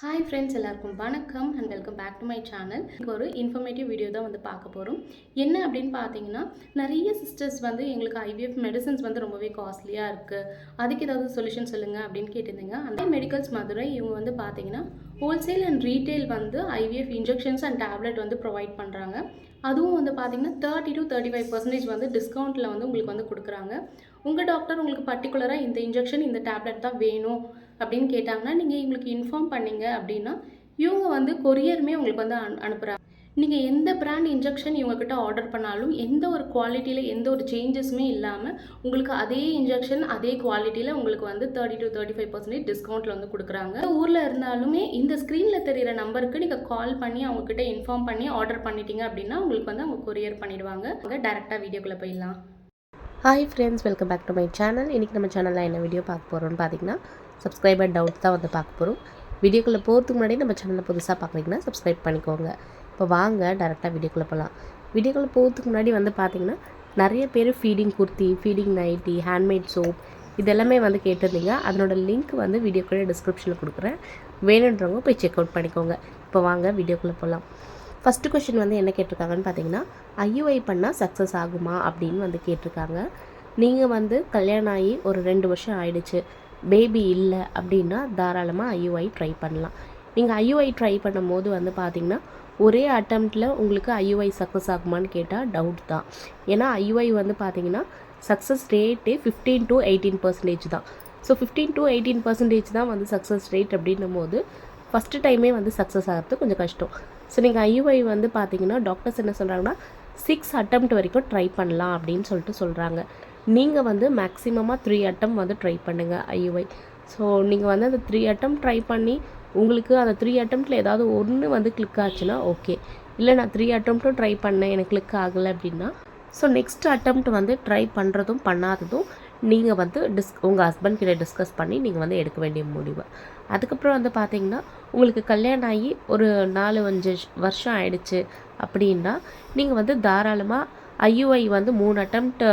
Hi friends, எல்லாருக்கும் வணக்கம் and welcome back to my channel. இங்கே ஒரு இன்ஃபர்மேட்டிவ் வீடியோ தான் பார்க்க போகிறோம். என்ன அப்படின்னு பார்த்தீங்கன்னா, நிறைய சிஸ்டர்ஸ் எங்களுக்கு ஐவிஎஃப் மெடிசன்ஸ் ரொம்பவே காஸ்ட்லியாக இருக்குது, அதுக்கு ஏதாவது சொல்யூஷன் சொல்லுங்கள் அப்படின்னு கேட்டிருந்தீங்க. அந்த மெடிக்கல்ஸ் மதுரை இவங்க பார்த்தீங்கன்னா wholesale and retail IVF injections and tablet provide பண்ணுறாங்க. அதுவும் பார்த்தீங்கன்னா 30 to 35% டிஸ்கவுண்ட்டில் உங்களுக்கு கொடுக்குறாங்க. உங்கள் டாக்டர் உங்களுக்கு பர்டிகுலராக இந்த இன்ஜெக்ஷன் இந்த டேப்லெட் தான் வேணும் அப்படின்னு கேட்டாங்கன்னா, நீங்கள் இவங்களுக்கு இன்ஃபார்ம் பண்ணிங்க அப்படின்னா இவங்க கொரியருமே உங்களுக்கு அனுப்புகிறாங்க. நீங்கள் எந்த பிராண்ட் இன்ஜெக்ஷன் இவங்கக்கிட்ட ஆர்டர் பண்ணாலும் எந்த ஒரு குவாலிட்டியில் எந்த ஒரு சேஞ்சஸுமே இல்லாமல் உங்களுக்கு அதே இன்ஜெக்ஷன் அதே குவாலிட்டியில் உங்களுக்கு 30 to 35% டிஸ்கவுண்ட்டில் கொடுக்குறாங்க. ஊரில் இருந்தாலுமே இந்த ஸ்க்ரீனில் தெரிகிற நம்பருக்கு நீங்கள் கால் பண்ணி அவங்கக்கிட்ட இன்ஃபார்ம் பண்ணி ஆர்டர் பண்ணிட்டீங்க அப்படின்னா உங்களுக்கு அவங்க கொரியர் பண்ணிடுவாங்க. டேரெக்டாக வீடியோக்குள்ளே போயிடலாம். Hi friends, welcome back to my channel. இன்றைக்கி நம்ம சேனலில் என்ன வீடியோ பார்க்க போகிறோம்னு பார்த்தீங்கன்னா, சப்ஸ்கிரைபர் டவுட் தான் பார்க்க போகிறோம். வீடியோக்குள்ளே போகிறதுக்கு முன்னாடி நம்ம சேனலை புதுசாக பார்க்குறீங்கன்னா சப்ஸ்கிரைப் பண்ணிக்கோங்க. இப்போ வாங்க டேரெக்டாக வீடியோக்குள்ளே போகலாம். வீடியோக்குள்ளே போகிறதுக்கு முன்னாடி பார்த்தீங்கன்னா, நிறைய பேர் feeding kurti, feeding nighty, handmade soap இதெல்லாமே கேட்டிருந்தீங்க. அதனோட லிங்க் வீடியோக்குள்ளே டிஸ்கிரிப்ஷனில் கொடுக்குறேன். வேணுன்றவங்க போய் செக் அவுட் பண்ணிக்கோங்க. இப்போ வாங்க வீடியோக்குள்ளே போகலாம். ஃபஸ்ட்டு கொஷின் என்ன கேட்டிருக்காங்கன்னு பார்த்தீங்கன்னா, ஐயுஐ பண்ணால் சக்ஸஸ் ஆகுமா அப்படின்னு கேட்டிருக்காங்க. நீங்கள் கல்யாணம் ஆகி ஒரு 2 வருஷம் ஆயிடுச்சு, பேபி இல்லை அப்படின்னா தாராளமாக ஐயுஐ ட்ரை பண்ணலாம். நீங்கள் ஐயுஐ ட்ரை பண்ணும் போது பார்த்தீங்கன்னா, ஒரே அட்டம்ப்டில் உங்களுக்கு ஐயுஐ சக்ஸஸ் ஆகுமான்னு கேட்டால் டவுட் தான். ஏன்னா ஐயுஐ பார்த்தீங்கன்னா சக்ஸஸ் ரேட்டே 15 to 18% தான். ஸோ 15 to 18% தான் சக்ஸஸ் ரேட் அப்படின்னும் போது ஃபஸ்ட்டு டைமே சக்ஸஸ் ஆகிறது கொஞ்சம் கஷ்டம். ஸோ நீங்கள் ஐயுஐ பார்த்தீங்கன்னா டாக்டர்ஸ் என்ன சொல்கிறாங்கன்னா 6 அட்டம்ப்ட் வரைக்கும் ட்ரை பண்ணலாம் அப்படின்னு சொல்கிறாங்க. நீங்கள் மேக்ஸிமமாக 3 அட்டம் ட்ரை பண்ணுங்கள் ஐயுஐ. ஸோ நீங்கள் அந்த 3 அட்டம் ட்ரை பண்ணி உங்களுக்கு அந்த 3 அட்டம்ப்டில் ஏதாவது ஒன்று கிளிக் ஆச்சுன்னா ஓகே. இல்லை நான் 3 அட்டம்ப்ட்டும் ட்ரை பண்ணேன் எனக்கு கிளிக் ஆகலை அப்படின்னா ஸோ நெக்ஸ்ட் அட்டம்ப்ட் ட்ரை பண்ணுறதும் பண்ணாததும் நீங்கள் உங்கள் ஹஸ்பண்ட் கிட்ட டிஸ்கஸ் பண்ணி நீங்கள் எடுக்க வேண்டிய முடிவு. அதுக்கப்புறம் பார்த்தீங்கன்னா, உங்களுக்கு கல்யாணம் ஆகி ஒரு 4-5 வருஷம் ஆயிடுச்சு அப்படின்னா நீங்கள் தாராளமாக ஐயுஐ 3 அட்டம்ப்ட்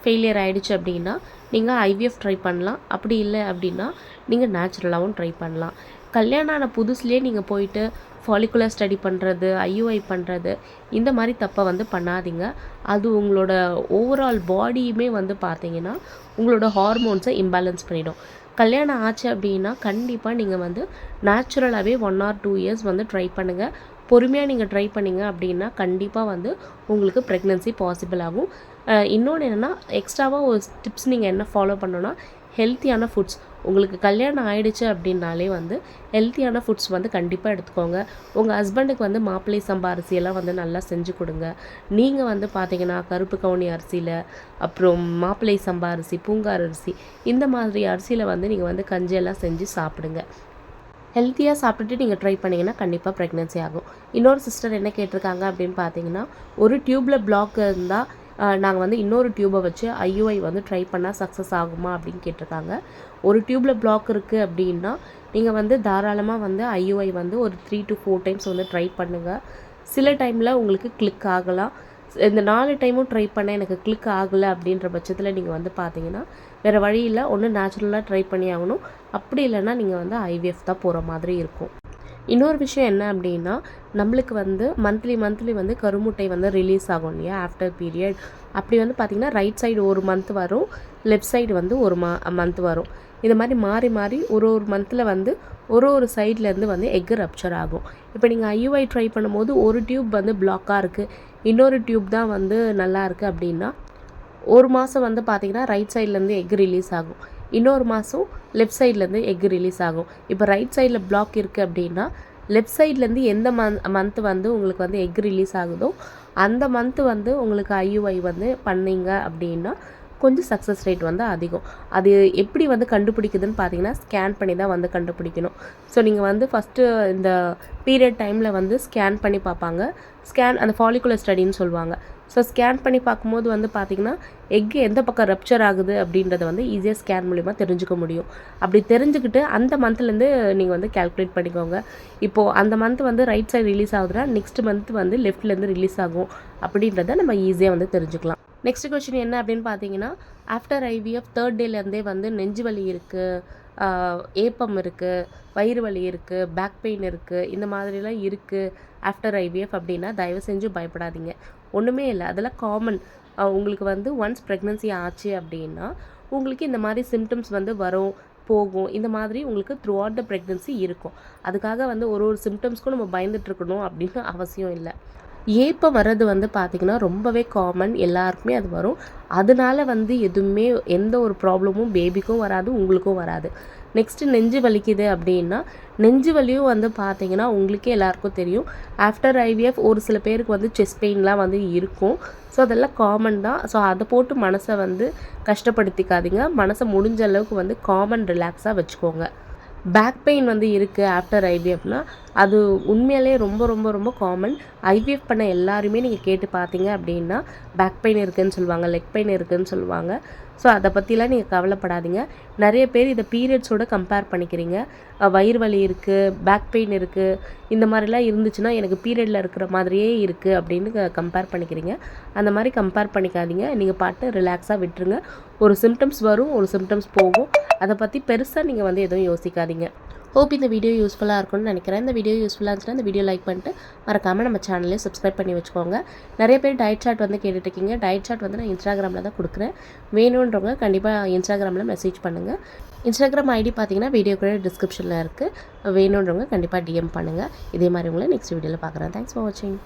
ஃபெயிலியர் ஆகிடுச்சு அப்படின்னா நீங்கள் ஐவிஎஃப் ட்ரை பண்ணலாம். அப்படி இல்லை அப்படின்னா நீங்கள் நேச்சுரலாகவும் ட்ரை பண்ணலாம். கல்யாணம் ஆன புதுசுலேயே நீங்கள் போயிட்டு ஃபாலிகுலர் ஸ்டடி பண்ணுறது, ஐயுஐ பண்ணுறது இந்த மாதிரி தப்பை பண்ணாதீங்க. அது உங்களோட ஓவரால் பாடியுமே பார்த்தீங்கன்னா உங்களோட ஹார்மோன்ஸை இம்பேலன்ஸ் பண்ணிடும். கல்யாணம் ஆச்சு அப்படின்னா கண்டிப்பாக நீங்கள் நேச்சுரலாகவே 1 or 2 years ட்ரை பண்ணுங்கள். பொறுமையாக நீங்கள் ட்ரை பண்ணிங்க அப்படின்னா கண்டிப்பாக உங்களுக்கு ப்ரெக்னென்சி பாசிபிள் ஆகும். இன்னொன்று என்னென்னா, எக்ஸ்ட்ராவாக ஒரு டிப்ஸ் நீங்கள் என்ன ஃபாலோ பண்ணணுன்னா, ஹெல்த்தியான ஃபுட்ஸ். உங்களுக்கு கல்யாணம் ஆகிடுச்சு அப்படின்னாலே ஹெல்த்தியான ஃபுட்ஸ் கண்டிப்பாக எடுத்துக்கோங்க. உங்கள் ஹஸ்பண்டுக்கு மாப்பிள்ளை சம்பா அரிசியெல்லாம் நல்லா செஞ்சு கொடுங்க. நீங்கள் பார்த்தீங்கன்னா கருப்பு கவுனி அரிசியில், அப்புறம் மாப்பிள்ளை சம்பா அரிசி, பூங்கார் அரிசி இந்த மாதிரி அரிசியில் நீங்கள் கஞ்சியெல்லாம் செஞ்சு சாப்பிடுங்க. ஹெல்த்தியாக சாப்பிட்டுட்டு நீங்கள் ட்ரை பண்ணிங்கன்னா கண்டிப்பாக ப்ரெக்னென்சி ஆகும். இன்னொரு சிஸ்டர் என்ன கேட்டிருக்காங்க அப்படின்னு பார்த்தீங்கன்னா, ஒரு டியூப்பில் பிளாக் இருந்தால் நாங்கள் இன்னொரு டியூப்பை வச்சு ஐயுஐ ட்ரை பண்ணால் சக்ஸஸ் ஆகுமா அப்படின்னு கேட்டிருக்காங்க. ஒரு டியூப்பில் பிளாக் இருக்குது அப்படின்னா நீங்கள் தாராளமாக ஐயுஐ ஒரு 3 to 4 times ட்ரை பண்ணுங்கள். சில டைமில் உங்களுக்கு கிளிக் ஆகலாம். இந்த 4 டைமும் ட்ரை பண்ண எனக்கு கிளிக் ஆகலை அப்படின்ற பட்சத்தில் நீங்கள் பார்த்தீங்கன்னா வேறு வழி இல்லை, ஒன்று நேச்சுரலாக ட்ரை பண்ணி ஆகணும். அப்படி இல்லைன்னா நீங்கள் ஐவிஎஃப் தான் போகிற மாதிரி இருக்கும். இன்னொரு விஷயம் என்ன அப்படின்னா, நம்மளுக்கு மந்த்லி கருமுட்டை ரிலீஸ் ஆகும் இல்லையா ஆஃப்டர் பீரியட். அப்படி பார்த்திங்கன்னா ரைட் சைடு ஒரு மந்த் வரும், லெஃப்ட் சைடு ஒரு மந்த் வரும். இந்த மாதிரி மாறி மாறி ஒரு மந்தில் ஒரு சைட்லேருந்து எக் ரப்சர் ஆகும். இப்போ நீங்கள் ஐயுஐ ட்ரை பண்ணும்போது ஒரு டியூப் பிளாக்காக இருக்குது, இன்னொரு டியூப் தான் நல்லா இருக்குது அப்படின்னா ஒரு மாதம் பார்த்திங்கன்னா ரைட் சைட்லேருந்து எக் ரிலீஸ் ஆகும், இன்னொரு மாதம் லெஃப்ட் சைட்லேருந்து எக் ரிலீஸ் ஆகும். இப்போ ரைட் சைடில் பிளாக் இருக்குது அப்படின்னா லெஃப்ட் சைட்லேருந்து எந்த மந்த் உங்களுக்கு எக் ரிலீஸ் ஆகுதோ அந்த மந்த் உங்களுக்கு ஐயுஐ பண்ணிங்க அப்படின்னா கொஞ்சம் சக்ஸஸ் ரேட் அதிகம். அது எப்படி கண்டுபிடிக்குதுன்னு பார்த்தீங்கன்னா ஸ்கேன் பண்ணி தான் கண்டுபிடிக்கணும். ஸோ நீங்கள் ஃபஸ்ட்டு இந்த பீரியட் டைமில் ஸ்கேன் பண்ணி பார்ப்பாங்க. ஸ்கேன் அந்த ஃபாலிகுலர் ஸ்டடின்னு சொல்லுவாங்க. ஸோ ஸ்கேன் பண்ணி பார்க்கும்போது பார்த்தீங்கன்னா எக்கு எந்த பக்கம் ரப்சர் ஆகுது அப்படின்றத ஈஸியாக ஸ்கேன் மூலிமா தெரிஞ்சுக்க முடியும். அப்படி தெரிஞ்சுக்கிட்டு அந்த மந்த்லேருந்து நீங்கள் கேல்குலேட் பண்ணிக்கோங்க. இப்போது அந்த மந்த் ரைட் சைடு ரிலீஸ் ஆகுதுன்னா நெக்ஸ்ட் மந்த் லெஃப்ட்லேருந்து ரிலீஸ் ஆகும் அப்படின்றத நம்ம ஈஸியாக தெரிஞ்சுக்கலாம். நெக்ஸ்ட் கொஸ்டின் என்ன அப்படின்னு பார்த்தீங்கன்னா, ஆஃப்டர் ஐவிஎஃப் 3rd டேலேருந்தே நெஞ்சு வலி இருக்குது, ஏப்பம் இருக்குது, வயிறு வலி இருக்குது, பேக் பெயின் இருக்குது, இந்த மாதிரிலாம் இருக்குது ஆஃப்டர் ஐவிஎஃப் அப்படின்னா தயவு செஞ்சு பயப்படாதீங்க. ஒன்றுமே இல்லை, அதெல்லாம் காமன். உங்களுக்கு வந்து ஒன்ஸ் ப்ரெக்னன்சி ஆச்சு அப்படின்னா உங்களுக்கு இந்த மாதிரி சிம்டம்ஸ் வந்து வரும், போகும். இந்த மாதிரி உங்களுக்கு த்ரூ அவுட் த ப்ரெக்னன்சி இருக்கும். அதுக்காக வந்து ஒரு சிம்டம்ஸ்க்கும் நம்ம பயந்துட்டுருக்கணும் அப்படின்னு அவசியம் இல்லை. ஏப்பம் வர்றது வந்து பார்த்திங்கன்னா ரொம்பவே காமன், எல்லாருக்குமே அது வரும். அதனால வந்து எதுவுமே எந்த ஒரு ப்ராப்ளமும் பேபிக்கும் வராது, உங்களுக்கும் வராது. நெக்ஸ்ட்டு நெஞ்சு வலிக்குது அப்படின்னா நெஞ்சு வலியும் வந்து பார்த்திங்கன்னா உங்களுக்கே எல்லாருக்கும் தெரியும். ஆஃப்டர் ஐவிஎஃப் ஒரு சில பேருக்கு வந்து செஸ்ட் பெயின்லாம் வந்து இருக்கும். ஸோ அதெல்லாம் காமன் தான். ஸோ அதை போட்டு மனசை வந்து கஷ்டப்படுத்திக்காதீங்க. மனசை முடிஞ்ச அளவுக்கு வந்து காமன் ரிலாக்ஸாக வச்சுக்கோங்க. பேக் பெயின் வந்து இருக்குது ஆஃப்டர் ஐவிஎஃப்னா அது உண்மையிலே ரொம்ப ரொம்ப ரொம்ப காமன். ஐவிஎஃப் பண்ண எல்லாருமே நீங்கள் கேட்டு பார்த்தீங்க அப்படின்னா பேக் பெயின் இருக்குதுன்னு சொல்லுவாங்க, லெக் பெயின் இருக்குதுன்னு சொல்லுவாங்க. ஸோ அதை பற்றிலாம் நீங்கள் கவலைப்படாதீங்க. நிறைய பேர் இதை பீரியட்ஸோடு கம்பேர் பண்ணிக்கிறீங்க. வயிறு வலி இருக்குது, பேக் பெயின் இருக்குது, இந்த மாதிரிலாம் இருந்துச்சுன்னா எனக்கு பீரியடில் இருக்கிற மாதிரியே இருக்குது அப்படின்னு கம்பேர் பண்ணிக்கிறீங்க. அந்த மாதிரி கம்பேர் பண்ணிக்காதீங்க. நீங்கள் பாட்டு ரிலாக்ஸாக விட்டுருங்க. ஒரு சிம்டம்ஸ் வரும், ஒரு சிம்டம்ஸ் போகும். அதை பற்றி பெருசாக நீங்கள் வந்து எதுவும் யோசிக்காதீங்க. ஹோப் இந்த வீடியோ யூஸ்ஃபுல்லாக இருக்கும்னு நினைக்கிறேன். இந்த வீடியோ யூஸ்ஃபுல்லாக இருந்துச்சுன்னா இந்த வீடியோ லைக் பண்ணிட்டு மறக்காமல் நம்ம சேனலையும் சப்ஸ்கிரைப் பண்ணி வச்சுக்கோங்க. நிறைய பேர் டயட் சார்ட் வந்து கேட்டுட்ருக்கீங்க. டயட் சார்ட் வந்து நான் இன்ஸ்டாகிராமில் தான் கொடுக்குறேன். வேணுன்றவங்க கண்டிப்பாக இன்ஸ்டாகிராமில் மெசேஜ் பண்ணுங்கள். இன்ஸ்டாகிராம் ஐடி பார்த்தீங்கன்னா வீடியோ கூட டிஸ்கிரிப்ஷனில் இருக்குது. வேணுன்றவங்க கண்டிப்பாக டிஎம் பண்ணுங்கள். இதே மாதிரி உங்களை நெக்ஸ்ட் வீடியோவில் பார்க்குறேன். தேங்க்ஸ் ஃபார் வாட்சிங்.